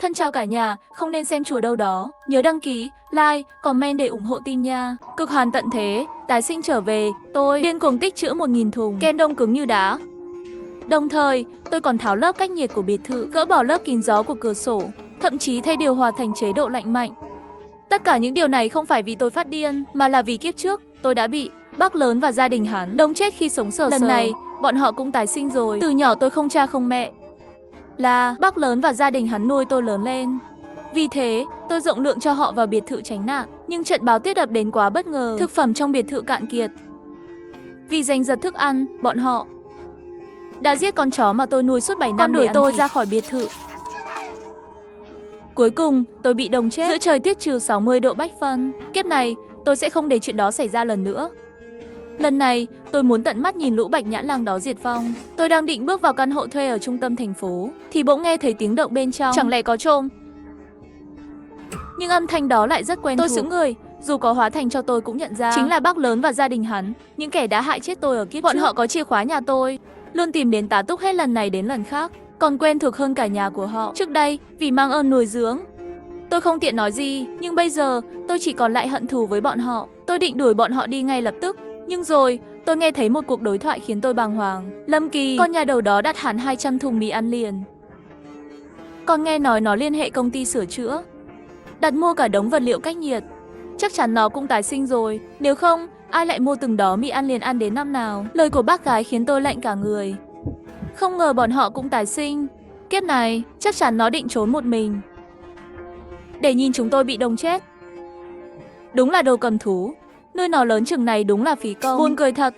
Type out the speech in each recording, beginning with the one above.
Thân chào cả nhà, không nên xem chùa đâu đó. Nhớ đăng ký, like, comment để ủng hộ team nha. Cực hàn tận thế, tái sinh trở về, tôi điên cuồng tích trữ 1000 thùng kem đông cứng như đá. Đồng thời, tôi còn tháo lớp cách nhiệt của biệt thự, gỡ bỏ lớp kín gió của cửa sổ, thậm chí thay điều hòa thành chế độ lạnh mạnh. Tất cả những điều này không phải vì tôi phát điên, mà là vì kiếp trước, tôi đã bị bác lớn và gia đình hắn đông chết khi sống sờ sờ. Lần này, bọn họ cũng tái sinh rồi. Từ nhỏ tôi không cha không mẹ. Là bác lớn và gia đình hắn nuôi tôi lớn lên. Vì thế, tôi rộng lượng cho họ vào biệt thự tránh nạn. Nhưng trận báo tuyết ập đến quá bất ngờ, thực phẩm trong biệt thự cạn kiệt. Vì giành giật thức ăn, bọn họ đã giết con chó mà tôi nuôi suốt 7 năm để tôi ra khỏi biệt thự. Cuối cùng, tôi bị đông chết giữa trời tuyết trừ 60 độ bách phân. Kiếp này, tôi sẽ không để chuyện đó xảy ra lần nữa. Lần này, tôi muốn tận mắt nhìn lũ bạch nhãn lang đó diệt vong. Tôi đang định bước vào căn hộ thuê ở trung tâm thành phố, thì bỗng nghe thấy tiếng động bên trong. Chẳng lẽ có trộm? Nhưng âm thanh đó lại rất quen thuộc. Tôi sững người, dù có hóa thành cho tôi cũng nhận ra. Chính là bác lớn và gia đình hắn, những kẻ đã hại chết tôi ở kiếp trước. Bọn họ có chìa khóa nhà tôi, luôn tìm đến tá túc hết lần này đến lần khác, còn quen thuộc hơn cả nhà của họ. Trước đây, vì mang ơn nuôi dưỡng, tôi không tiện nói gì, nhưng bây giờ, tôi chỉ còn lại hận thù với bọn họ. Tôi định đuổi bọn họ đi ngay lập tức. Nhưng rồi, tôi nghe thấy một cuộc đối thoại khiến tôi bàng hoàng. Lâm Kỳ, con nhà đầu đó đặt hẳn 200 thùng mì ăn liền. Con nghe nói nó liên hệ công ty sửa chữa, đặt mua cả đống vật liệu cách nhiệt. Chắc chắn nó cũng tái sinh rồi. Nếu không, ai lại mua từng đó mì ăn liền ăn đến năm nào? Lời của bác gái khiến tôi lạnh cả người. Không ngờ bọn họ cũng tái sinh. Kiếp này, chắc chắn nó định trốn một mình, để nhìn chúng tôi bị đông chết. Đúng là đồ cầm thú. Nuôi nó lớn chừng này đúng là phí công. Buồn cười thật.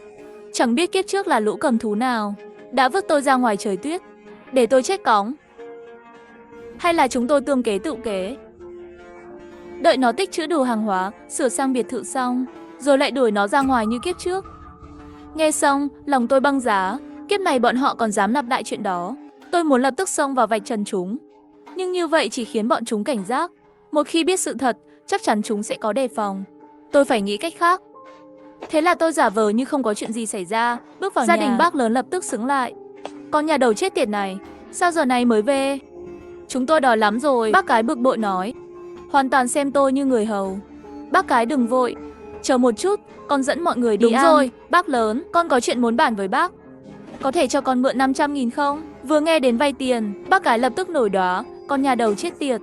Chẳng biết kiếp trước là lũ cầm thú nào đã vứt tôi ra ngoài trời tuyết để tôi chết cóng. Hay là chúng tôi tương kế tự kế. Đợi nó tích trữ đủ hàng hóa, sửa sang biệt thự xong, rồi lại đuổi nó ra ngoài như kiếp trước. Nghe xong, lòng tôi băng giá. Kiếp này bọn họ còn dám lặp lại chuyện đó. Tôi muốn lập tức xông vào vạch trần chúng. Nhưng như vậy chỉ khiến bọn chúng cảnh giác. Một khi biết sự thật, chắc chắn chúng sẽ có đề phòng. Tôi phải nghĩ cách khác. Thế là tôi giả vờ như không có chuyện gì xảy ra, bước vào nhà. Gia đình bác lớn lập tức sững lại. Con nhà đầu chết tiệt này, sao giờ này mới về? Chúng tôi đói lắm rồi, bác cái bực bội nói. Hoàn toàn xem tôi như người hầu. Bác cái đừng vội, chờ một chút, con dẫn mọi người đi ăn. Đúng rồi, bác lớn, con có chuyện muốn bàn với bác. Có thể cho con mượn 500.000 không? Vừa nghe đến vay tiền, bác cái lập tức nổi đoá. Con nhà đầu chết tiệt,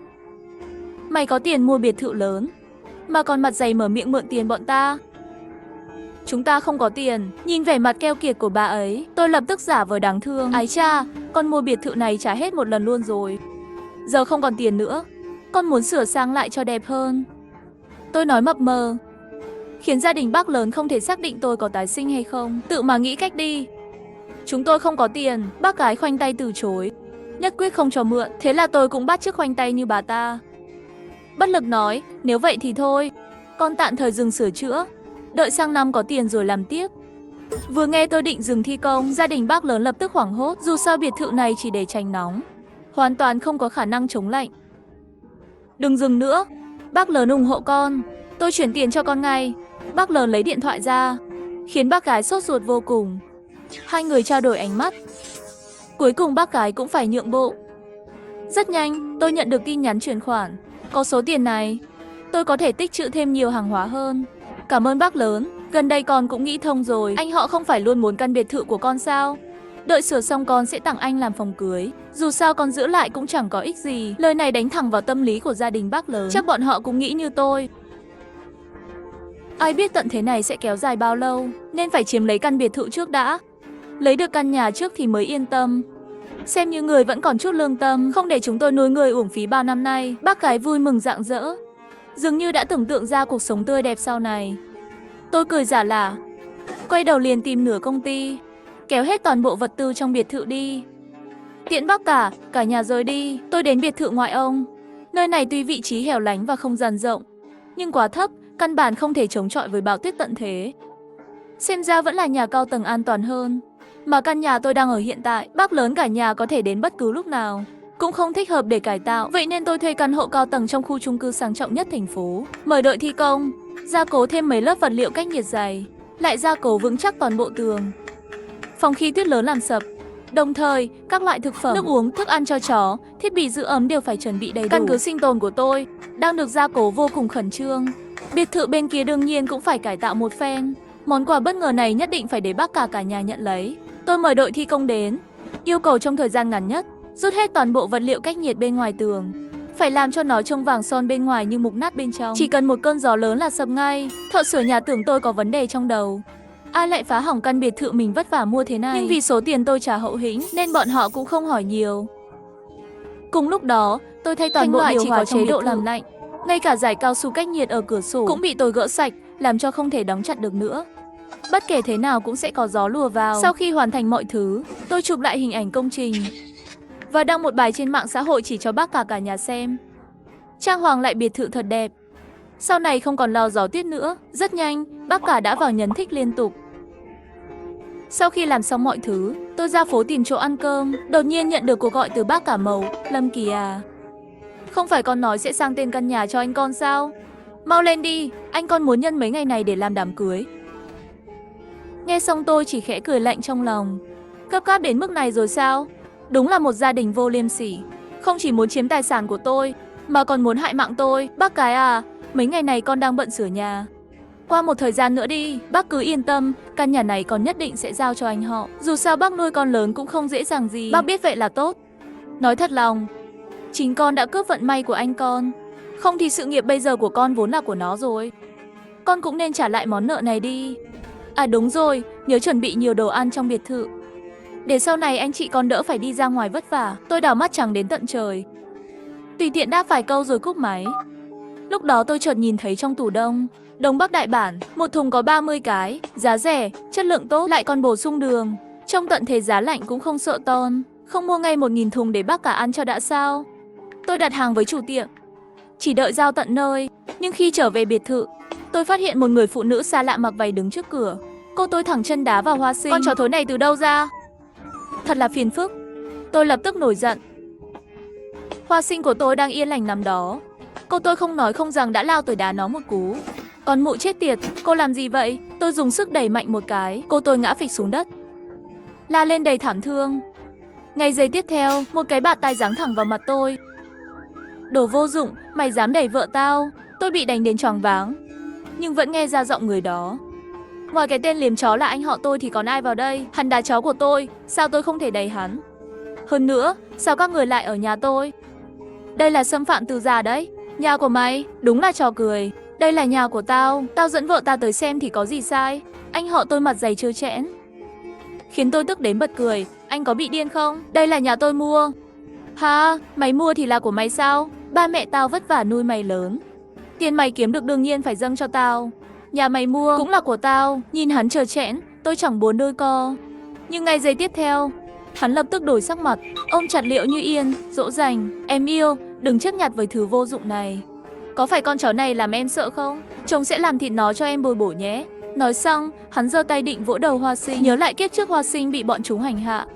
mày có tiền mua biệt thự lớn mà còn mặt dày mở miệng mượn tiền bọn ta. Chúng ta không có tiền. Nhìn vẻ mặt keo kiệt của bà ấy, tôi lập tức giả vờ đáng thương. Ái cha, con mua biệt thự này trả hết một lần luôn rồi, giờ không còn tiền nữa. Con muốn sửa sang lại cho đẹp hơn. Tôi nói mập mờ, khiến gia đình bác lớn không thể xác định tôi có tái sinh hay không. Tự mà nghĩ cách đi. Chúng tôi không có tiền. Bác gái khoanh tay từ chối, nhất quyết không cho mượn. Thế là tôi cũng bắt chước khoanh tay như bà ta, bất lực nói, nếu vậy thì thôi, con tạm thời dừng sửa chữa, đợi sang năm có tiền rồi làm tiếp. Vừa nghe tôi định dừng thi công, gia đình bác lớn lập tức hoảng hốt. Dù sao biệt thự này chỉ để tránh nóng, hoàn toàn không có khả năng chống lạnh. Đừng dừng nữa, bác lớn ủng hộ con, tôi chuyển tiền cho con ngay. Bác lớn lấy điện thoại ra, khiến bác gái sốt ruột vô cùng. Hai người trao đổi ánh mắt. Cuối cùng bác gái cũng phải nhượng bộ. Rất nhanh, tôi nhận được tin nhắn chuyển khoản. Có số tiền này, tôi có thể tích trữ thêm nhiều hàng hóa hơn. Cảm ơn bác lớn, gần đây con cũng nghĩ thông rồi. Anh họ không phải luôn muốn căn biệt thự của con sao? Đợi sửa xong con sẽ tặng anh làm phòng cưới. Dù sao con giữ lại cũng chẳng có ích gì. Lời này đánh thẳng vào tâm lý của gia đình bác lớn. Chắc bọn họ cũng nghĩ như tôi. Ai biết tận thế này sẽ kéo dài bao lâu, nên phải chiếm lấy căn biệt thự trước đã. Lấy được căn nhà trước thì mới yên tâm. Xem như người vẫn còn chút lương tâm, không để chúng tôi nuôi người uổng phí bao năm nay. Bác gái vui mừng rạng rỡ, dường như đã tưởng tượng ra cuộc sống tươi đẹp sau này. Tôi cười giả lả, quay đầu liền tìm nửa công ty, kéo hết toàn bộ vật tư trong biệt thự đi. Tiễn bác cả nhà rời đi. Tôi đến biệt thự ngoại ông. Nơi này tuy vị trí hẻo lánh và không gian rộng, nhưng quá thấp, căn bản không thể chống chọi với bão tuyết tận thế. Xem ra vẫn là nhà cao tầng an toàn hơn. Mà căn nhà tôi đang ở hiện tại, bác lớn cả nhà có thể đến bất cứ lúc nào, cũng không thích hợp để cải tạo. Vậy nên tôi thuê căn hộ cao tầng trong khu chung cư sang trọng nhất thành phố. Mời đợi thi công, gia cố thêm mấy lớp vật liệu cách nhiệt dày, lại gia cố vững chắc toàn bộ tường. Phòng khi tuyết lớn làm sập, Đồng thời, các loại thực phẩm, nước uống, thức ăn cho chó, thiết bị giữ ấm đều phải chuẩn bị đầy đủ. Căn cứ sinh tồn của tôi đang được gia cố vô cùng khẩn trương. Biệt thự bên kia đương nhiên cũng phải cải tạo một phen. Món quà bất ngờ này nhất định phải để bác cả nhà nhận lấy. Tôi mời đội thi công đến, yêu cầu trong thời gian ngắn nhất rút hết toàn bộ vật liệu cách nhiệt bên ngoài tường. Phải làm cho nó trông vàng son bên ngoài nhưng mục nát bên trong. Chỉ cần một cơn gió lớn là sập ngay. Thợ sửa nhà tưởng tôi có vấn đề trong đầu. Ai lại phá hỏng căn biệt thự mình vất vả mua thế này. Nhưng vì số tiền tôi trả hậu hĩnh nên bọn họ cũng không hỏi nhiều. Cùng lúc đó, tôi thay toàn bộ điều hòa chế độ làm lạnh. Ngay cả dải cao su cách nhiệt ở cửa sổ cũng bị tôi gỡ sạch, làm cho không thể đóng chặt được nữa. Bất kể thế nào cũng sẽ có gió lùa vào. Sau khi hoàn thành mọi thứ, tôi chụp lại hình ảnh công trình và đăng một bài trên mạng xã hội chỉ cho bác cả nhà xem. Trang hoàng lại biệt thự thật đẹp. Sau này không còn lo gió tuyết nữa. Rất nhanh, bác cả đã vào nhấn thích liên tục. Sau khi làm xong mọi thứ, tôi ra phố tìm chỗ ăn cơm. Đột nhiên nhận được cuộc gọi từ bác cả Mầu. Lâm Kỳ à, không phải con nói sẽ sang tên căn nhà cho anh con sao? Mau lên đi, anh con muốn nhân mấy ngày này để làm đám cưới. Nghe xong tôi chỉ khẽ cười lạnh trong lòng. Cấp cáp đến mức này rồi sao? Đúng là một gia đình vô liêm sỉ. Không chỉ muốn chiếm tài sản của tôi, mà còn muốn hại mạng tôi. Bác cái à, mấy ngày này con đang bận sửa nhà. Qua một thời gian nữa đi, bác cứ yên tâm, căn nhà này con nhất định sẽ giao cho anh họ. Dù sao bác nuôi con lớn cũng không dễ dàng gì. Bác biết vậy là tốt. Nói thật lòng, chính con đã cướp vận may của anh con. Không thì sự nghiệp bây giờ của con vốn là của nó rồi. Con cũng nên trả lại món nợ này đi. À đúng rồi, nhớ chuẩn bị nhiều đồ ăn trong biệt thự, để sau này anh chị con đỡ phải đi ra ngoài vất vả. Tôi đảo mắt trắng đến tận trời, tùy tiện đáp vài câu rồi cúp máy. Lúc đó tôi chợt nhìn thấy trong tủ Đông Bắc Đại Bản, một thùng có 30 cái, giá rẻ, chất lượng tốt, lại còn bổ sung đường. Trong tận thế giá lạnh cũng không sợ ton. Không mua ngay 1000 thùng để bác cả ăn cho đã sao? Tôi đặt hàng với chủ tiệm, chỉ đợi giao tận nơi. Nhưng khi trở về biệt thự, tôi phát hiện một người phụ nữ xa lạ mặc váy đứng trước cửa. Cô tôi thẳng chân đá vào Hoa Sinh. Con chó thối này từ đâu ra? Thật là phiền phức. Tôi lập tức nổi giận. Hoa Sinh của tôi đang yên lành nằm đó. Cô tôi không nói không rằng đã lao tới đá nó một cú. Còn mụ chết tiệt, cô làm gì vậy? Tôi dùng sức đẩy mạnh một cái, cô tôi ngã phịch xuống đất, la lên đầy thảm thương. Ngay giây tiếp theo, một cái bạt tai giáng thẳng vào mặt tôi. Đồ vô dụng, mày dám đẩy vợ tao? Tôi bị đánh đến choáng váng, nhưng vẫn nghe ra giọng người đó. Ngoài cái tên liếm chó là anh họ tôi thì còn ai vào đây? Hắn đá chó của tôi, sao tôi không thể đẩy hắn? Hơn nữa, sao các người lại ở nhà tôi? Đây là xâm phạm từ già đấy. Nhà của mày, đúng là trò cười. Đây là nhà của tao, tao dẫn vợ tao tới xem thì có gì sai? Anh họ tôi mặt dày trơ trẽn, khiến tôi tức đến bật cười. Anh có bị điên không? Đây là nhà tôi mua. Ha, mày mua thì là của mày sao? Ba mẹ tao vất vả nuôi mày lớn, tiền mày kiếm được đương nhiên phải dâng cho tao. Nhà mày mua cũng là của tao. Nhìn hắn trơ trẽn, tôi chẳng muốn đôi co. Nhưng ngay giây tiếp theo, hắn lập tức đổi sắc mặt, ôm chặt Liễu Như Yên, dỗ dành. Em yêu, đừng chấp nhặt với thứ vô dụng này. Có phải con chó này làm em sợ không? Chồng sẽ làm thịt nó cho em bồi bổ nhé. Nói xong, hắn giơ tay định vỗ đầu Hoa Sinh. Nhớ lại kiếp trước Hoa Sinh bị bọn chúng hành hạ,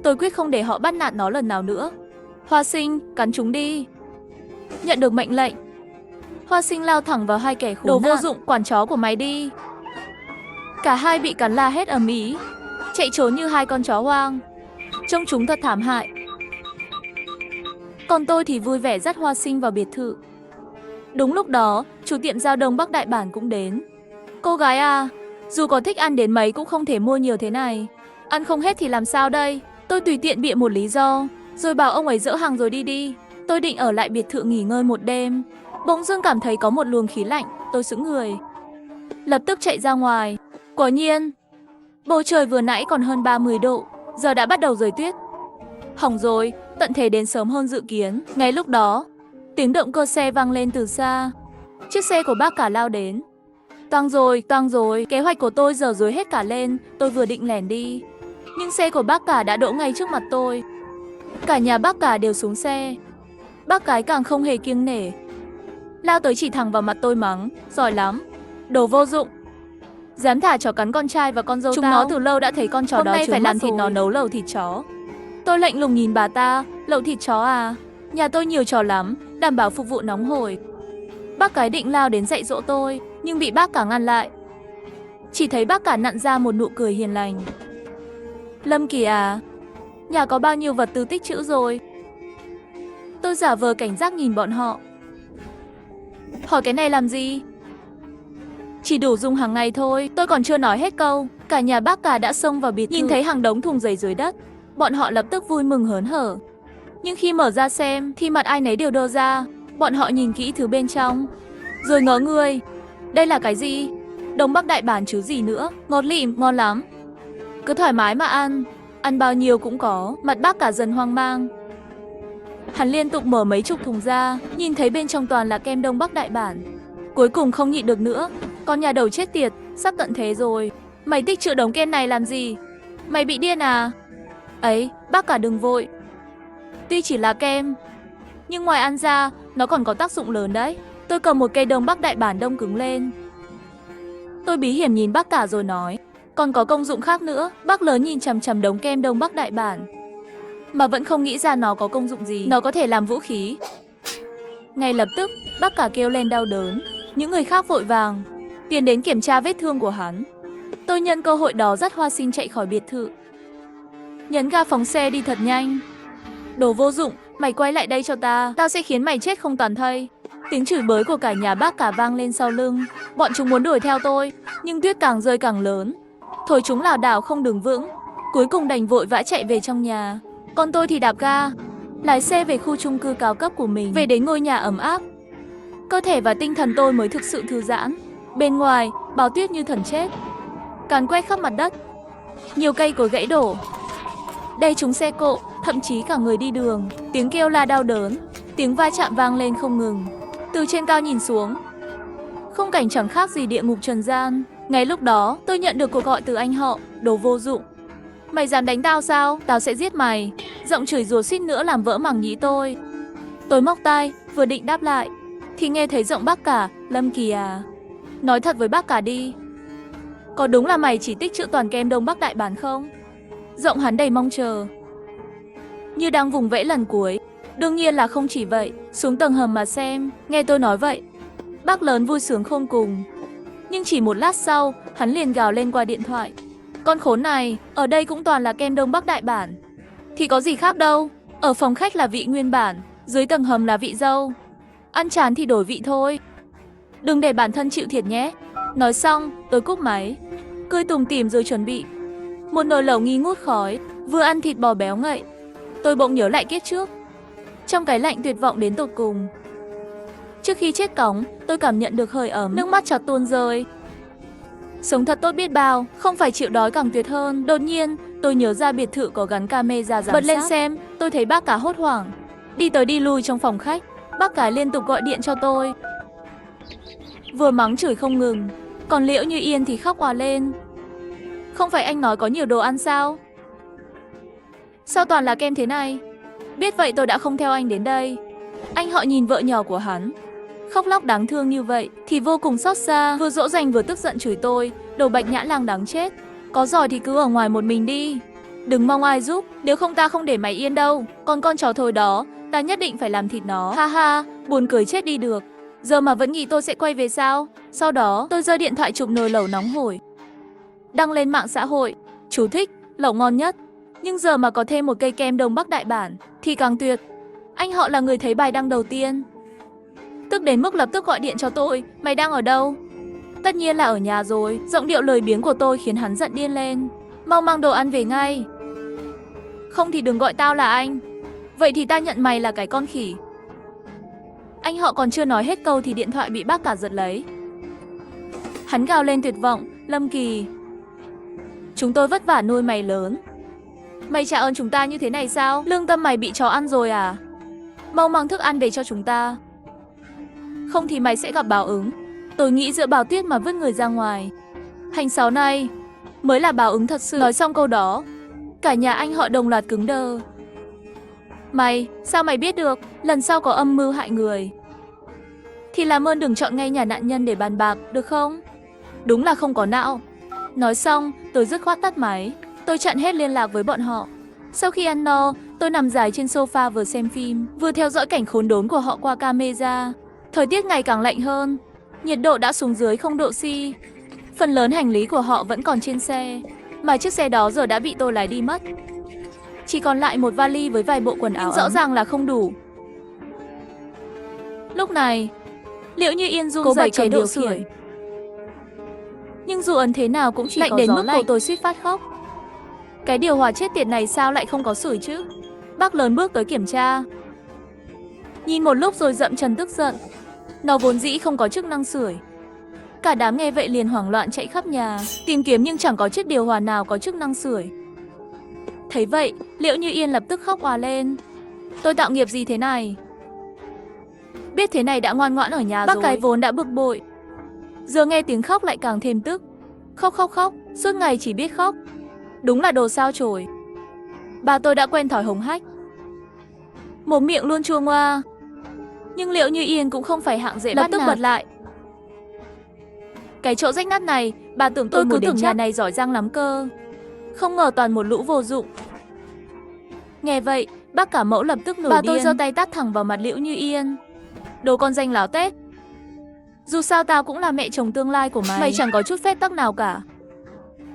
tôi quyết không để họ bắt nạt nó lần nào nữa. Hoa Sinh, cắn chúng đi. Nhận được mệnh lệnh, Hoa Sinh lao thẳng vào hai kẻ khốn nạn. Đồ vô dụng, quản chó của mày đi. Cả hai bị cắn la hét ầm ĩ, chạy trốn như hai con chó hoang. Trông chúng thật thảm hại. Còn tôi thì vui vẻ dắt Hoa Sinh vào biệt thự. Đúng lúc đó, chủ tiệm giao Đông Bắc Đại Bản cũng đến. Cô gái à, dù có thích ăn đến mấy cũng không thể mua nhiều thế này. Ăn không hết thì làm sao đây? Tôi tùy tiện bịa một lý do, rồi bảo ông ấy dỡ hàng rồi đi đi. Tôi định ở lại biệt thự nghỉ ngơi một đêm. Bỗng dưng cảm thấy có một luồng khí lạnh, tôi sững người, lập tức chạy ra ngoài. Quả nhiên, bầu trời vừa nãy còn hơn 30 độ, giờ đã bắt đầu rơi tuyết. Hỏng rồi, tận thế đến sớm hơn dự kiến. Ngay lúc đó, tiếng động cơ xe vang lên từ xa. Chiếc xe của bác cả lao đến. Toang rồi, kế hoạch của tôi giờ rối hết cả lên. Tôi vừa định lẻn đi, nhưng xe của bác cả đã đỗ ngay trước mặt tôi. Cả nhà bác cả đều xuống xe. Bác gái càng không hề kiêng nể, lao tới chỉ thẳng vào mặt tôi mắng. Giỏi lắm, đồ vô dụng, dám thả chó cắn con trai và con dâu. Chúng nó từ lâu đã thấy con chó đó phải làm thịt nó, nấu lẩu thịt chó. Tôi lạnh lùng nhìn bà ta. Lẩu thịt chó à? Nhà tôi nhiều chó lắm, đảm bảo phục vụ nóng hổi. Bác gái định lao đến dạy dỗ tôi, nhưng bị bác cả ngăn lại. Chỉ thấy bác cả nặn ra một nụ cười hiền lành. Lâm Kỳ à, Nhà có bao nhiêu vật tư tích trữ rồi? Tôi giả vờ cảnh giác nhìn bọn họ. Hỏi cái này làm gì? Chỉ đủ dùng hàng ngày thôi. Tôi còn chưa nói hết câu, cả nhà bác cả đã xông vào biệt thự. Nhìn thấy hàng đống thùng giấy dưới đất, bọn họ lập tức vui mừng hớn hở. Nhưng khi mở ra xem thì mặt ai nấy đều đơ ra. Bọn họ nhìn kỹ thứ bên trong, rồi ngớ người. Đây là cái gì? Đông Bắc Đại Bản chứ gì nữa. Ngọt lịm, ngon lắm. Cứ thoải mái mà ăn bao nhiêu cũng có. Mặt bác cả dần hoang mang. Hắn liên tục mở mấy chục thùng ra, nhìn thấy bên trong toàn là kem Đông Bắc Đại Bản. Cuối cùng không nhịn được nữa. Con nhà đầu chết tiệt, sắp tận thế rồi. Mày tích trữ đống kem này làm gì? Mày bị điên à? Ấy, bác cả đừng vội. Tuy chỉ là kem, nhưng ngoài ăn ra, nó còn có tác dụng lớn đấy. Tôi cầm một cây Đông Bắc Đại Bản đông cứng lên. Tôi bí hiểm nhìn bác cả rồi nói, còn có công dụng khác nữa. Bác lớn nhìn chằm chằm đống kem Đông Bắc Đại Bản, mà vẫn không nghĩ ra nó có công dụng gì. Nó có thể làm vũ khí. Ngay lập tức, bác cả kêu lên đau đớn. Những người khác vội vàng tiến đến kiểm tra vết thương của hắn. Tôi nhân cơ hội đó dắt Hoa Sinh chạy khỏi biệt thự. Nhấn ga phóng xe đi thật nhanh. Đồ vô dụng, mày quay lại đây cho tao sẽ khiến mày chết không toàn thây. Tiếng chửi bới của cả nhà bác cả vang lên sau lưng. Bọn chúng muốn đuổi theo tôi, nhưng tuyết càng rơi càng lớn, thổi chúng lảo đảo không đứng vững. Cuối cùng đành vội vã chạy về trong nhà. Còn tôi thì đạp ga, lái xe về khu chung cư cao cấp của mình. Về đến ngôi nhà ấm áp, cơ thể và tinh thần tôi mới thực sự thư giãn. Bên ngoài, bão tuyết như thần chết, càn quét khắp mặt đất. Nhiều cây cối gãy đổ, đè trúng xe cộ, thậm chí cả người đi đường. Tiếng kêu la đau đớn, tiếng va chạm vang lên không ngừng. Từ trên cao nhìn xuống, khung cảnh chẳng khác gì địa ngục trần gian. Ngay lúc đó, tôi nhận được cuộc gọi từ anh họ. Đồ vô dụng, mày dám đánh tao sao? Tao sẽ giết mày. Giọng chửi rủa suýt nữa làm vỡ màng nhĩ tôi. Tôi móc tai, vừa định đáp lại thì nghe thấy giọng bác cả. Lâm Kỳ à, nói thật với bác cả đi, có đúng là mày chỉ tích trữ toàn kem Đông Bắc Đại Bản không? Giọng hắn đầy mong chờ, như đang vùng vẫy lần cuối. Đương nhiên là không chỉ vậy. Xuống tầng hầm mà xem. Nghe tôi nói vậy, bác lớn vui sướng khôn cùng. Nhưng chỉ một lát sau, hắn liền gào lên qua điện thoại. Con khốn này, ở đây cũng toàn là kem Đông Bắc Đại Bản thì có gì khác đâu. Ở phòng khách là vị nguyên bản, dưới tầng hầm là vị dâu. Ăn chán thì đổi vị thôi, đừng để bản thân chịu thiệt nhé. Nói xong, tôi cúp máy, cười tủm tỉm rồi chuẩn bị một nồi lẩu nghi ngút khói. Vừa ăn thịt bò béo ngậy, tôi bỗng nhớ lại kiếp trước, trong cái lạnh tuyệt vọng đến tột cùng. Trước khi chết cóng, tôi cảm nhận được hơi ấm, nước mắt chợt tuôn rơi. Sống thật tốt biết bao, không phải chịu đói càng tuyệt hơn. Đột nhiên, tôi nhớ ra biệt thự có gắn camera giám sát. Bật lên xem, tôi thấy bác cả hốt hoảng đi tới đi lui trong phòng khách. Bác cả liên tục gọi điện cho tôi, vừa mắng chửi không ngừng. Còn Liễu Như Yên thì khóc òa lên. Không phải anh nói có nhiều đồ ăn sao? Sao toàn là kem thế này? Biết vậy tôi đã không theo anh đến đây. Anh họ nhìn vợ nhỏ của hắn khóc lóc đáng thương như vậy thì vô cùng xót xa, vừa dỗ dành vừa tức giận chửi tôi. Đồ Bạch Nhã Lang đáng chết, có giỏi thì cứ ở ngoài một mình đi, đừng mong ai giúp, nếu không ta không để mày yên đâu. Còn con chó thối đó, ta nhất định phải làm thịt nó. Ha ha, buồn cười chết đi được. Giờ mà vẫn nghĩ tôi sẽ quay về sao? Sau đó tôi giơ điện thoại chụp nồi lẩu nóng hổi, đăng lên mạng xã hội. Chú thích, lẩu ngon nhất, nhưng giờ mà có thêm một cây kem Đông Bắc Đại Bản thì càng tuyệt. Anh họ là người thấy bài đăng đầu tiên, tức đến mức lập tức gọi điện cho tôi. Mày đang ở đâu? Tất nhiên là ở nhà rồi. Giọng điệu lười biếng của tôi khiến hắn giận điên lên. Mau mang đồ ăn về ngay, không thì đừng gọi tao là anh. Vậy thì ta nhận mày là cái con khỉ. Anh họ còn chưa nói hết câu thì điện thoại bị bác cả giật lấy. Hắn gào lên tuyệt vọng. Lâm Kỳ, chúng tôi vất vả nuôi mày lớn, mày trả ơn chúng ta như thế này sao? Lương tâm mày bị chó ăn rồi à? Mau mang thức ăn về cho chúng ta, không thì mày sẽ gặp báo ứng. Tôi nghĩ giữa bão tuyết mà vứt người ra ngoài, hành xáo này mới là báo ứng thật sự. Nói xong câu đó, cả nhà anh họ đồng loạt cứng đơ. Mày, sao mày biết được? Lần sau có âm mưu hại người thì làm ơn đừng chọn ngay nhà nạn nhân để bàn bạc, được không? Đúng là không có não. Nói xong, tôi dứt khoát tắt máy. Tôi chặn hết liên lạc với bọn họ. Sau khi ăn no, tôi nằm dài trên sofa vừa xem phim, vừa theo dõi cảnh khốn đốn của họ qua camera. Thời tiết ngày càng lạnh hơn, nhiệt độ đã xuống dưới 0 độ C. Phần lớn hành lý của họ vẫn còn trên xe, mà chiếc xe đó giờ đã bị tôi lái đi mất. Chỉ còn lại một vali với vài bộ quần áo rõ ràng là không đủ. Lúc này, Liễu Như Yên run rẩy cầm điều khiển. Nhưng dù ấn thế nào cũng chỉ lạnh đến mức cô tôi suýt phát khóc. Cái điều hòa chết tiệt này sao lại không có sưởi chứ? Bác lớn bước tới kiểm tra. Nhìn một lúc rồi dậm chân tức giận. Nó vốn dĩ không có chức năng sưởi. Cả đám nghe vậy liền hoảng loạn chạy khắp nhà, tìm kiếm nhưng chẳng có chiếc điều hòa nào có chức năng sưởi. Thấy vậy, Liễu Như Yên lập tức khóc òa lên. Tôi tạo nghiệp gì thế này? Biết thế này đã ngoan ngoãn ở nhà rồi. Bác cái vốn đã bực bội, giờ nghe tiếng khóc lại càng thêm tức. Khóc, suốt ngày chỉ biết khóc. Đúng là đồ sao chổi. Bà tôi đã quen thói hống hách, mồm miệng luôn chua ngoa. Nhưng Liễu Như Yên cũng không phải hạng dễ bắt nạt. Lập tức bật lại. Cái chỗ rách nát này, bà tưởng tôi cứ tưởng nhà này giỏi giang lắm cơ. Không ngờ toàn một lũ vô dụng. Nghe vậy, bác cả mẫu lập tức nổi điên. Bà tôi giơ tay tát thẳng vào mặt Liễu Như Yên. Đồ con danh láo tét. Dù sao tao cũng là mẹ chồng tương lai của mày. Mày chẳng có chút phép tắc nào cả.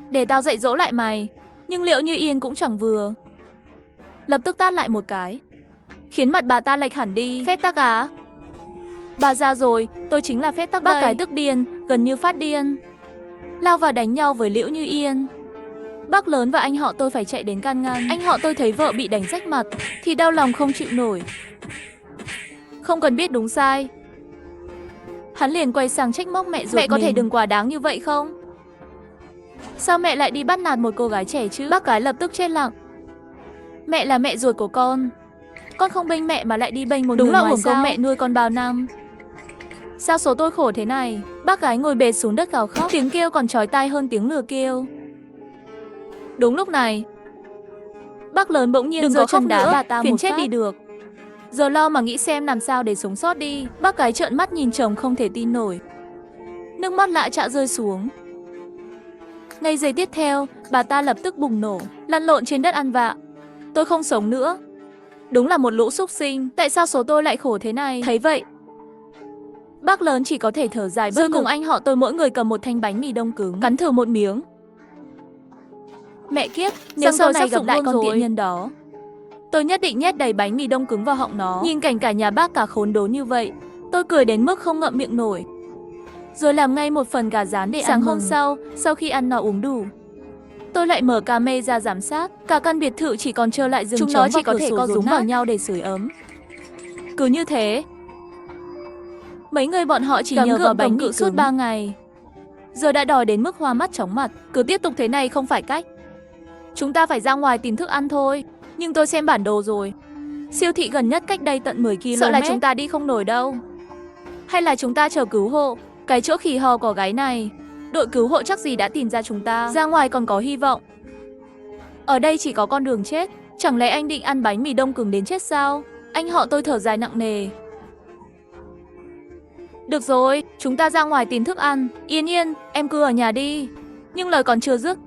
Để tao dạy dỗ lại mày. Nhưng Liễu Như Yên cũng chẳng vừa. Lập tức tát lại một cái, khiến mặt bà ta lệch hẳn đi. Phép tắc á? Bà già rồi, tôi chính là phép tắc đây. Bác cái tức điên, gần như phát điên, lao vào đánh nhau với Liễu Như Yên. Bác lớn và anh họ tôi phải chạy đến can ngăn. Anh họ tôi thấy vợ bị đánh rách mặt thì đau lòng không chịu nổi. Không cần biết đúng sai, hắn liền quay sang trách móc mẹ ruột. Mẹ có thể đừng quá đáng như vậy không? Sao mẹ lại đi bắt nạt một cô gái trẻ chứ? Bác cái lập tức chết lặng. Mẹ là mẹ ruột của con không bênh mẹ mà lại đi bênh một người ngoài sao? Đúng là uổng công mẹ nuôi con bao năm. Sao số tôi khổ thế này? Bác gái ngồi bệt xuống đất gào khóc, tiếng kêu còn chói tai hơn tiếng lừa kêu. Đúng lúc này, bác lớn bỗng nhiên giơ chân đá bà ta phiền chết đi được. Giờ lo mà nghĩ xem làm sao để sống sót đi. Bác gái trợn mắt nhìn chồng không thể tin nổi. Nước mắt lạ chạ rơi xuống. Ngay giây tiếp theo, bà ta lập tức bùng nổ, lăn lộn trên đất ăn vạ. Tôi không sống nữa. Đúng là một lũ súc sinh, tại sao số tôi lại khổ thế này? Thấy vậy, bác lớn chỉ có thể thở dài bất lực. Rồi cùng anh họ tôi mỗi người cầm một thanh bánh mì đông cứng, cắn thử một miếng. Mẹ kiếp, nếu sau này gặp lại con tiện nhân đó, tôi nhất định nhét đầy bánh mì đông cứng vào họng nó. Nhìn cảnh cả nhà bác cả khốn đốn như vậy, tôi cười đến mức không ngậm miệng nổi. Rồi làm ngay một phần gà rán để ăn. Sáng hôm sau khi ăn no uống đủ, tôi lại mở camera ra giám sát. Cả căn biệt thự chỉ còn trơ lại rừng trống. Chúng nó chỉ có thể co rúm vào nhau để sưởi ấm. Cứ như thế, mấy người bọn họ chỉ nhờ vào bánh mì suốt 3 ngày. Giờ đã đòi đến mức hoa mắt chóng mặt. Cứ tiếp tục thế này không phải cách. Chúng ta phải ra ngoài tìm thức ăn thôi. Nhưng tôi xem bản đồ rồi, siêu thị gần nhất cách đây tận 10 km. Sợ là chúng ta đi không nổi đâu. Hay là chúng ta chờ cứu hộ? Cái chỗ khỉ hò cỏ gáy này, đội cứu hộ chắc gì đã tìm ra chúng ta. Ra ngoài còn có hy vọng. Ở đây chỉ có con đường chết. Chẳng lẽ anh định ăn bánh mì đông cứng đến chết sao? Anh họ tôi thở dài nặng nề. Được rồi, chúng ta ra ngoài tìm thức ăn. Yên, em cứ ở nhà đi. Nhưng lời còn chưa dứt,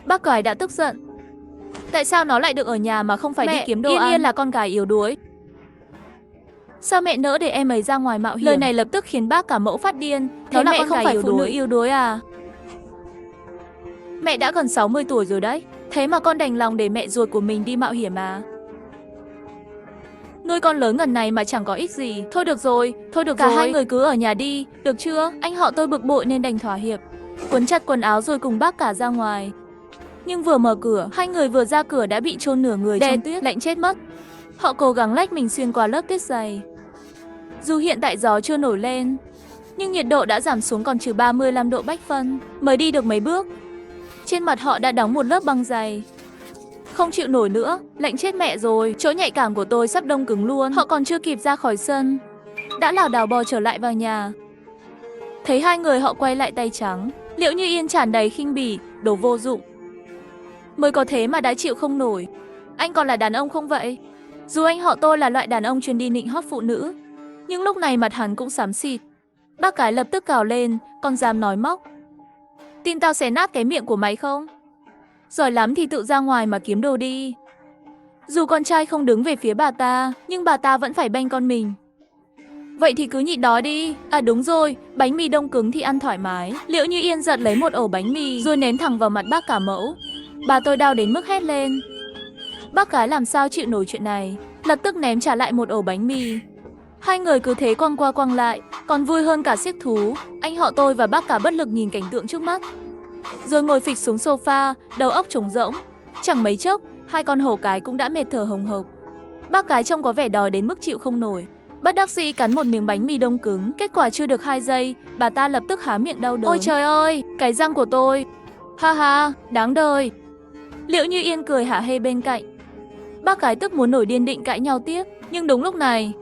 bác gái đã tức giận. Tại sao nó lại được ở nhà mà không phải đi kiếm đồ ăn? Yên là con gái yếu đuối. Sao mẹ nỡ để em ấy ra ngoài mạo hiểm? Lời này lập tức khiến bác cả mẫu phát điên. Thế mẹ không phải phụ nữ yếu đuối à? Mẹ đã gần 60 tuổi rồi đấy. Thế mà con đành lòng để mẹ ruột của mình đi mạo hiểm à? Nuôi con lớn ngần này mà chẳng có ích gì. Thôi được rồi. Cả hai người cứ ở nhà đi, được chưa? Anh họ tôi bực bội nên đành thỏa hiệp, quấn chặt quần áo rồi cùng bác cả ra ngoài. Nhưng vừa mở cửa, hai người vừa ra cửa đã bị chôn nửa người trong tuyết, lạnh chết mất. Họ cố gắng lách mình xuyên qua lớp tuyết dày. Dù hiện tại gió chưa nổi lên, nhưng nhiệt độ đã giảm xuống còn trừ 35 độ bách phân. Mới đi được mấy bước, trên mặt họ đã đóng một lớp băng dày. Không chịu nổi nữa, lạnh chết mẹ rồi. Chỗ nhạy cảm của tôi sắp đông cứng luôn. Họ còn chưa kịp ra khỏi sân, đã lảo đảo bò trở lại vào nhà. Thấy hai người họ quay lại tay trắng. Liễu Như Yên tràn đầy khinh bỉ, đồ vô dụng. Mới có thế mà đã chịu không nổi. Anh còn là đàn ông không vậy? Dù anh họ tôi là loại đàn ông chuyên đi nịnh hót phụ nữ, nhưng lúc này mặt hắn cũng xám xịt. Bác cái lập tức cào lên, còn dám nói móc. Tin tao xé nát cái miệng của mày không? Giỏi lắm thì tự ra ngoài mà kiếm đồ đi. Dù con trai không đứng về phía bà ta, nhưng bà ta vẫn phải bênh con mình. Vậy thì cứ nhịn đói đi. À đúng rồi, bánh mì đông cứng thì ăn thoải mái. Liễu Như Yên giật lấy một ổ bánh mì rồi ném thẳng vào mặt bác cả mẫu. Bà tôi đau đến mức hét lên. Bác gái làm sao chịu nổi chuyện này, lập tức ném trả lại một ổ bánh mì. Hai người cứ thế quăng qua quăng lại, còn vui hơn cả xiếc thú. Anh họ tôi và bác cả bất lực nhìn cảnh tượng trước mắt, rồi ngồi phịch xuống sofa, đầu óc trống rỗng. Chẳng mấy chốc, hai con hổ cái cũng đã mệt thở hồng hộc. Bác gái trông có vẻ đói đến mức chịu không nổi, bất đắc dĩ cắn một miếng bánh mì đông cứng. Kết quả chưa được 2 giây, bà ta lập tức há miệng đau đớn. Ôi trời ơi, cái răng của tôi. Ha ha, đáng đời. Liễu Như Yên cười hả hê bên cạnh. Bác gái tức muốn nổi điên định cãi nhau tiếp, nhưng đúng lúc này,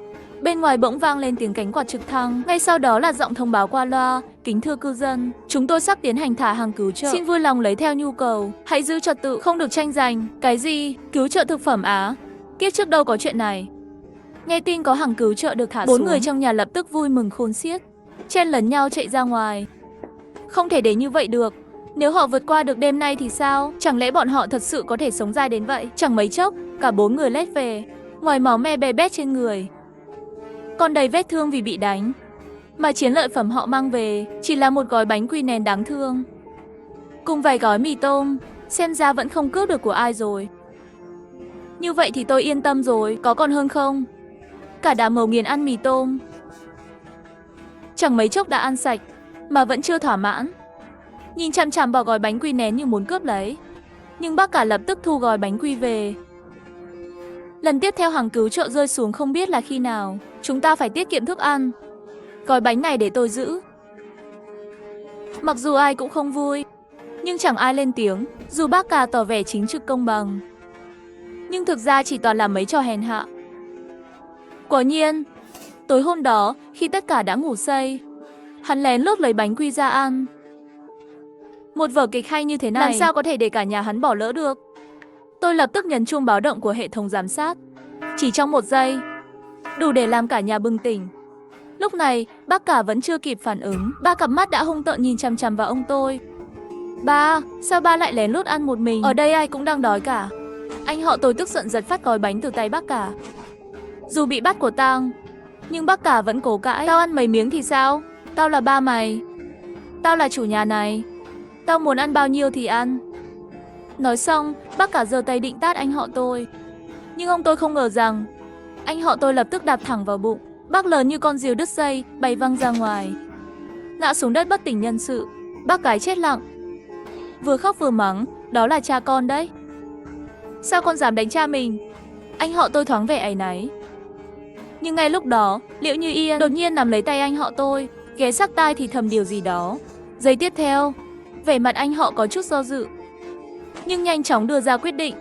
bên ngoài bỗng vang lên tiếng cánh quạt trực thăng. Ngay sau đó là giọng thông báo qua loa: kính thưa cư dân, chúng tôi sắp tiến hành thả hàng cứu trợ. Xin vui lòng lấy theo nhu cầu, hãy giữ trật tự, không được tranh giành. Cái gì? Cứu trợ thực phẩm á? Kiếp trước đâu có chuyện này. Nghe tin có hàng cứu trợ được thả xuống, 4 người trong nhà lập tức vui mừng khôn xiết, chen lấn nhau chạy ra ngoài. Không thể để như vậy được. Nếu họ vượt qua được đêm nay thì sao? Chẳng lẽ bọn họ thật sự có thể sống dài đến vậy? Chẳng mấy chốc, cả 4 người lết về, ngoài máu me bè bét trên người, còn đầy vết thương vì bị đánh. Mà chiến lợi phẩm họ mang về chỉ là một gói bánh quy nén đáng thương, cùng vài gói mì tôm. Xem ra vẫn không cướp được của ai rồi. Như vậy thì tôi yên tâm rồi, có còn hơn không? Cả đám ngấu nghiến ăn mì tôm. Chẳng mấy chốc đã ăn sạch, mà vẫn chưa thỏa mãn, nhìn chằm chằm vào gói bánh quy nén như muốn cướp lấy. Nhưng bác cả lập tức thu gói bánh quy về. Lần tiếp theo hàng cứu trợ rơi xuống không biết là khi nào. Chúng ta phải tiết kiệm thức ăn. Gói bánh này để tôi giữ. Mặc dù ai cũng không vui, nhưng chẳng ai lên tiếng. Dù bác cả tỏ vẻ chính trực công bằng, nhưng thực ra chỉ toàn là mấy trò hèn hạ. Quả nhiên, tối hôm đó, khi tất cả đã ngủ say, hắn lén lút lấy bánh quy ra ăn. Một vở kịch hay như thế này, làm sao có thể để cả nhà hắn bỏ lỡ được. Tôi lập tức nhấn chuông báo động của hệ thống giám sát. Chỉ trong 1 giây, đủ để làm cả nhà bừng tỉnh. Lúc này, bác cả vẫn chưa kịp phản ứng. Ba cặp mắt đã hung tợn nhìn chằm chằm vào ông tôi. Ba, sao ba lại lén lút ăn một mình? Ở đây ai cũng đang đói cả. Anh họ tôi tức giận giật phát gói bánh từ tay bác cả. Dù bị bắt của tang, nhưng bác cả vẫn cố cãi. Tao ăn mấy miếng thì sao? Tao là ba mày. Tao là chủ nhà này. Tao muốn ăn bao nhiêu thì ăn. Nói xong, bác cả giơ tay định tát anh họ tôi. Nhưng ông tôi không ngờ rằng anh họ tôi lập tức đạp thẳng vào bụng. Bác lớn như con diều đứt dây, bay văng ra ngoài, ngã xuống đất bất tỉnh nhân sự. Bác gái chết lặng, vừa khóc vừa mắng, đó là cha con đấy. Sao con dám đánh cha mình? Anh họ tôi thoáng vẻ áy náy. Nhưng ngay lúc đó, Liễu Như Yên đột nhiên nắm lấy tay anh họ tôi, ghé sát tai thì thầm điều gì đó. Giây tiếp theo, vẻ mặt anh họ có chút do dự, nhưng nhanh chóng đưa ra quyết định.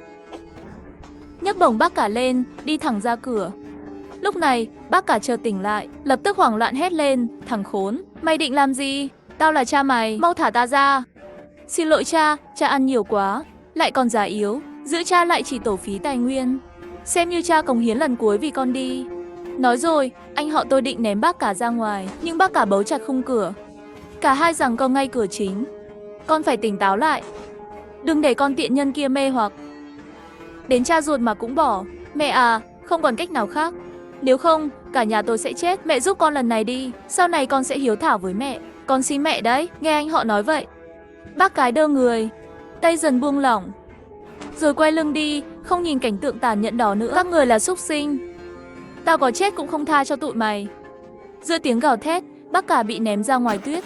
Nhấc bổng bác cả lên, đi thẳng ra cửa. Lúc này, bác cả chợt tỉnh lại, lập tức hoảng loạn hét lên, thằng khốn, mày định làm gì? Tao là cha mày, mau thả ta ra. Xin lỗi cha ăn nhiều quá, lại còn già yếu, giữ cha lại chỉ tổ phí tài nguyên. Xem như cha cống hiến lần cuối vì con đi. Nói rồi, anh họ tôi định ném bác cả ra ngoài, nhưng bác cả bấu chặt khung cửa. Cả hai giằng co ngay cửa chính. Con phải tỉnh táo lại, đừng để con tiện nhân kia mê hoặc. Đến cha ruột mà cũng bỏ. Mẹ à, không còn cách nào khác. Nếu không, cả nhà tôi sẽ chết. Mẹ giúp con lần này đi, sau này con sẽ hiếu thảo với mẹ. Con xin mẹ đấy. Nghe anh họ nói vậy, bác gái đơ người, tay dần buông lỏng, rồi quay lưng đi, không nhìn cảnh tượng tàn nhẫn đó nữa. Các người là súc sinh, tao có chết cũng không tha cho tụi mày. Giữa tiếng gào thét, bác cả bị ném ra ngoài tuyết,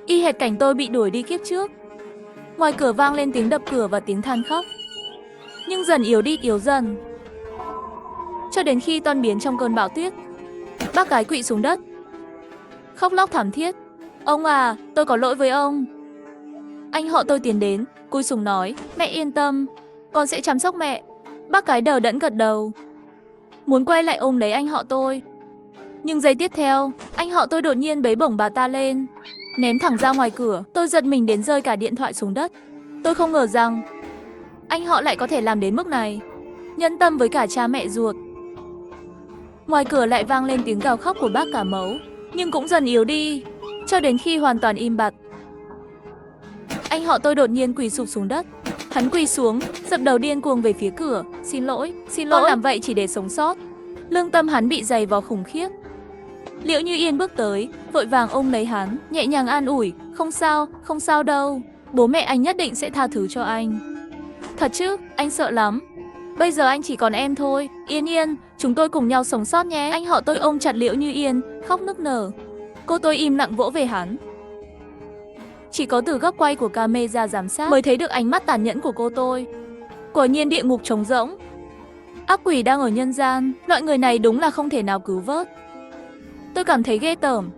y hệt cảnh tôi bị đuổi đi kiếp trước. Ngoài cửa vang lên tiếng đập cửa và tiếng than khóc, nhưng dần yếu đi yếu dần, cho đến khi tan biến trong cơn bão tuyết. Bác gái quỵ xuống đất, khóc lóc thảm thiết. Ông à, tôi có lỗi với ông. Anh họ tôi tiến đến, cúi xuống nói, mẹ yên tâm, con sẽ chăm sóc mẹ. Bác gái đờ đẫn gật đầu, muốn quay lại ôm lấy anh họ tôi. Nhưng giây tiếp theo, anh họ tôi đột nhiên bế bổng bà ta lên, ném thẳng ra ngoài cửa. Tôi giật mình đến rơi cả điện thoại xuống đất. Tôi không ngờ rằng anh họ lại có thể làm đến mức này, nhẫn tâm với cả cha mẹ ruột. Ngoài cửa lại vang lên tiếng gào khóc của bác cả mấu, nhưng cũng dần yếu đi, cho đến khi hoàn toàn im bặt. Anh họ tôi đột nhiên quỳ sụp xuống đất. Hắn quỳ xuống, dập đầu điên cuồng về phía cửa. Xin lỗi, con làm vậy chỉ để sống sót. Lương tâm hắn bị dày vò khủng khiếp. Liễu Như Yên bước tới, vội vàng ôm lấy hắn, nhẹ nhàng an ủi, không sao đâu. Bố mẹ anh nhất định sẽ tha thứ cho anh. Thật chứ, anh sợ lắm. Bây giờ anh chỉ còn em thôi. Yên Yên, chúng tôi cùng nhau sống sót nhé. Anh họ tôi ôm chặt Liễu Như Yên, khóc nức nở. Cô tôi im lặng vỗ về hắn. Chỉ có từ góc quay của camera giám sát mới thấy được ánh mắt tàn nhẫn của cô tôi. Quả nhiên địa ngục trống rỗng. Ác quỷ đang ở nhân gian, loại người này đúng là không thể nào cứu vớt. Tôi cảm thấy ghê tởm.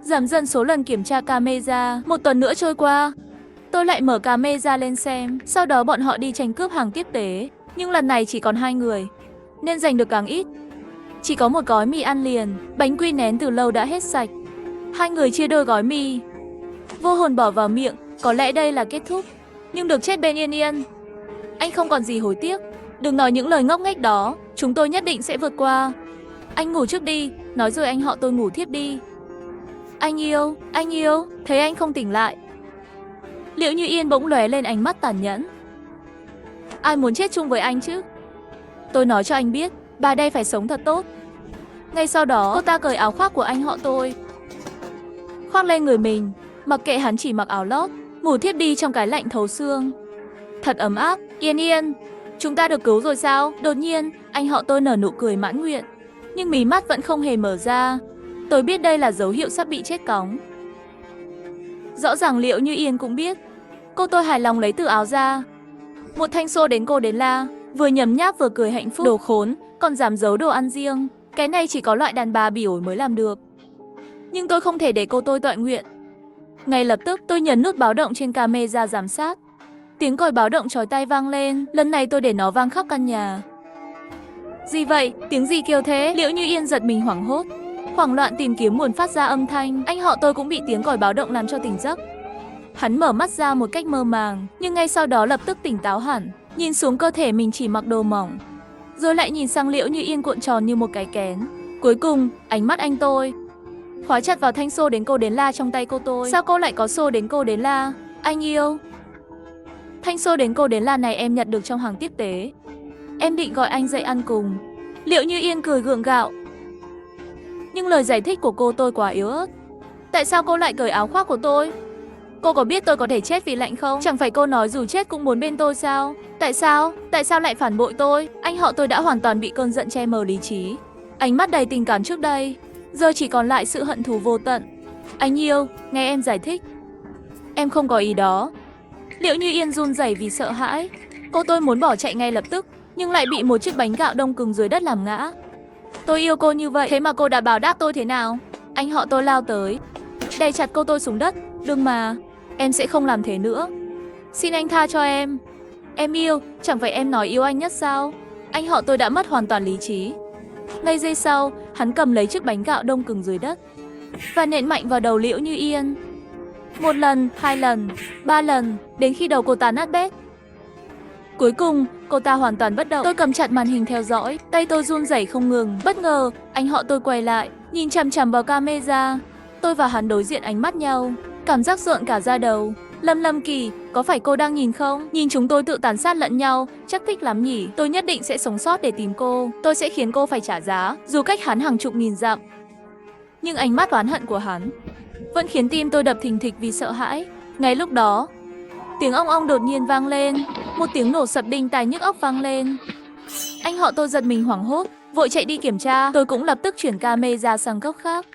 Giảm dần số lần kiểm tra camera, một tuần nữa trôi qua. Tôi lại mở camera lên xem, sau đó bọn họ đi tranh cướp hàng tiếp tế. Nhưng lần này chỉ còn 2 người, nên giành được càng ít. Chỉ có một gói mì ăn liền, bánh quy nén từ lâu đã hết sạch. 2 người chia đôi gói mì. Vô hồn bỏ vào miệng, có lẽ đây là kết thúc. Nhưng được chết bên Yên Yên. Anh không còn gì hối tiếc. Đừng nói những lời ngốc nghếch đó, chúng tôi nhất định sẽ vượt qua. Anh ngủ trước đi, nói rồi anh họ tôi ngủ thiếp đi. Anh yêu, thấy anh không tỉnh lại. Liễu Như Yên bỗng lóe lên ánh mắt tàn nhẫn. Ai muốn chết chung với anh chứ? Tôi nói cho anh biết, bà đây phải sống thật tốt. Ngay sau đó, cô ta cởi áo khoác của anh họ tôi, khoác lên người mình, mặc kệ hắn chỉ mặc áo lót, ngủ thiếp đi trong cái lạnh thấu xương. Thật ấm áp. Yên Yên, chúng ta được cứu rồi sao? Đột nhiên, anh họ tôi nở nụ cười mãn nguyện, nhưng mí mắt vẫn không hề mở ra. Tôi biết đây là dấu hiệu sắp bị chết cóng. Rõ ràng Liễu Như Yên cũng biết. Cô tôi hài lòng lấy từ áo ra một thanh xô đến cô đến la, vừa nhấm nháp vừa cười hạnh phúc. Đồ khốn, còn dám giấu đồ ăn riêng. Cái này chỉ có loại đàn bà bỉ ổi mới làm được. Nhưng tôi không thể để cô tôi toại nguyện. Ngay lập tức tôi nhấn nút báo động trên camera giám sát. Tiếng còi báo động chói tai vang lên, lần này tôi để nó vang khắp căn nhà. Gì vậy? Tiếng gì kêu thế? Liễu Như Yên giật mình hoảng hốt, hoảng loạn tìm kiếm nguồn phát ra âm thanh. Anh họ tôi cũng bị tiếng còi báo động làm cho tỉnh giấc. Hắn mở mắt ra một cách mơ màng, nhưng ngay sau đó lập tức tỉnh táo hẳn, nhìn xuống cơ thể mình chỉ mặc đồ mỏng, rồi lại nhìn sang Liễu Như Yên cuộn tròn như một cái kén. Cuối cùng, ánh mắt anh tôi khóa chặt vào thanh xô đến cô đến la trong tay cô tôi. Sao cô lại có xô đến cô đến la? Anh yêu. Thanh xô đến cô đến la này em nhặt được trong hàng tiếp tế. Em định gọi anh dậy ăn cùng. Liễu Như Yên cười gượng gạo. Nhưng lời giải thích của cô tôi quá yếu ớt. Tại sao cô lại cởi áo khoác của tôi? Cô có biết tôi có thể chết vì lạnh không? Chẳng phải cô nói dù chết cũng muốn bên tôi sao? Tại sao? Tại sao lại phản bội tôi? Anh họ tôi đã hoàn toàn bị cơn giận che mờ lý trí. Ánh mắt đầy tình cảm trước đây, giờ chỉ còn lại sự hận thù vô tận. Anh yêu, nghe em giải thích. Em không có ý đó. Liễu Như Yên run rẩy vì sợ hãi. Cô tôi muốn bỏ chạy ngay lập tức, nhưng lại bị một chiếc bánh gạo đông cứng dưới đất làm ngã. Tôi yêu cô như vậy, thế mà cô đã báo đáp tôi thế nào? Anh họ tôi lao tới, đè chặt cô tôi xuống đất. Đừng mà, em sẽ không làm thế nữa. Xin anh tha cho em. Em yêu, chẳng phải em nói yêu anh nhất sao? Anh họ tôi đã mất hoàn toàn lý trí. Ngay giây sau, hắn cầm lấy chiếc bánh gạo đông cứng dưới đất và nện mạnh vào đầu Liễu Như Yên. 1 lần, 2 lần, 3 lần, đến khi đầu cô ta nát bét. Cuối cùng, cô ta hoàn toàn bất động. Tôi cầm chặt màn hình theo dõi, tay tôi run rẩy không ngừng. Bất ngờ, anh họ tôi quay lại, nhìn chằm chằm vào camera. Tôi và hắn đối diện ánh mắt nhau, cảm giác rợn cả da đầu. Lâm Kỳ, có phải cô đang nhìn không? Nhìn chúng tôi tự tàn sát lẫn nhau, chắc thích lắm nhỉ? Tôi nhất định sẽ sống sót để tìm cô. Tôi sẽ khiến cô phải trả giá, dù cách hắn hàng chục nghìn dặm. Nhưng ánh mắt oán hận của hắn vẫn khiến tim tôi đập thình thịch vì sợ hãi. Ngay lúc đó, tiếng ong ong đột nhiên vang lên, một tiếng nổ sập đinh tai nhức óc vang lên. Anh họ tôi giật mình hoảng hốt, vội chạy đi kiểm tra. Tôi cũng lập tức chuyển camera sang góc khác,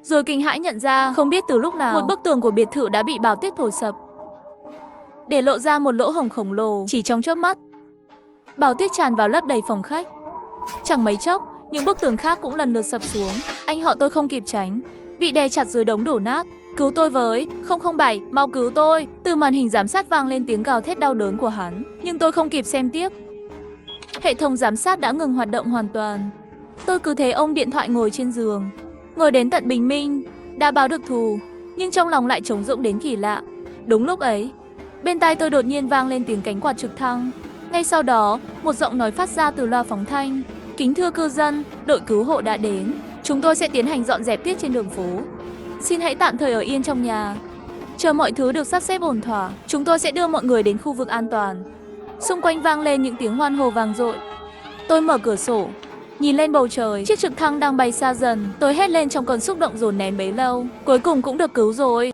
rồi kinh hãi nhận ra không biết từ lúc nào một bức tường của biệt thự đã bị bão tuyết thổi sập, để lộ ra một lỗ hổng khổng lồ. Chỉ trong chớp mắt, bão tuyết tràn vào lấp đầy phòng khách. Chẳng mấy chốc, những bức tường khác cũng lần lượt sập xuống. Anh họ tôi không kịp tránh, bị đè chặt dưới đống đổ nát. Cứu tôi với, 007, mau cứu tôi. Từ màn hình giám sát vang lên tiếng gào thét đau đớn của hắn, nhưng tôi không kịp xem tiếp. Hệ thống giám sát đã ngừng hoạt động hoàn toàn. Tôi cứ thế ôm điện thoại ngồi trên giường, ngồi đến tận bình minh. Đã báo được thù, nhưng trong lòng lại trống rỗng đến kỳ lạ. Đúng lúc ấy, bên tai tôi đột nhiên vang lên tiếng cánh quạt trực thăng. Ngay sau đó, một giọng nói phát ra từ loa phóng thanh. Kính thưa cư dân, đội cứu hộ đã đến. Chúng tôi sẽ tiến hành dọn dẹp tuyết trên đường phố. Xin hãy tạm thời ở yên trong nhà, chờ mọi thứ được sắp xếp ổn thỏa. Chúng tôi sẽ đưa mọi người đến khu vực an toàn. Xung quanh vang lên những tiếng hoan hô vang dội. Tôi mở cửa sổ, nhìn lên bầu trời, chiếc trực thăng đang bay xa dần. Tôi hét lên trong cơn xúc động dồn nén bấy lâu. Cuối cùng cũng được cứu rồi.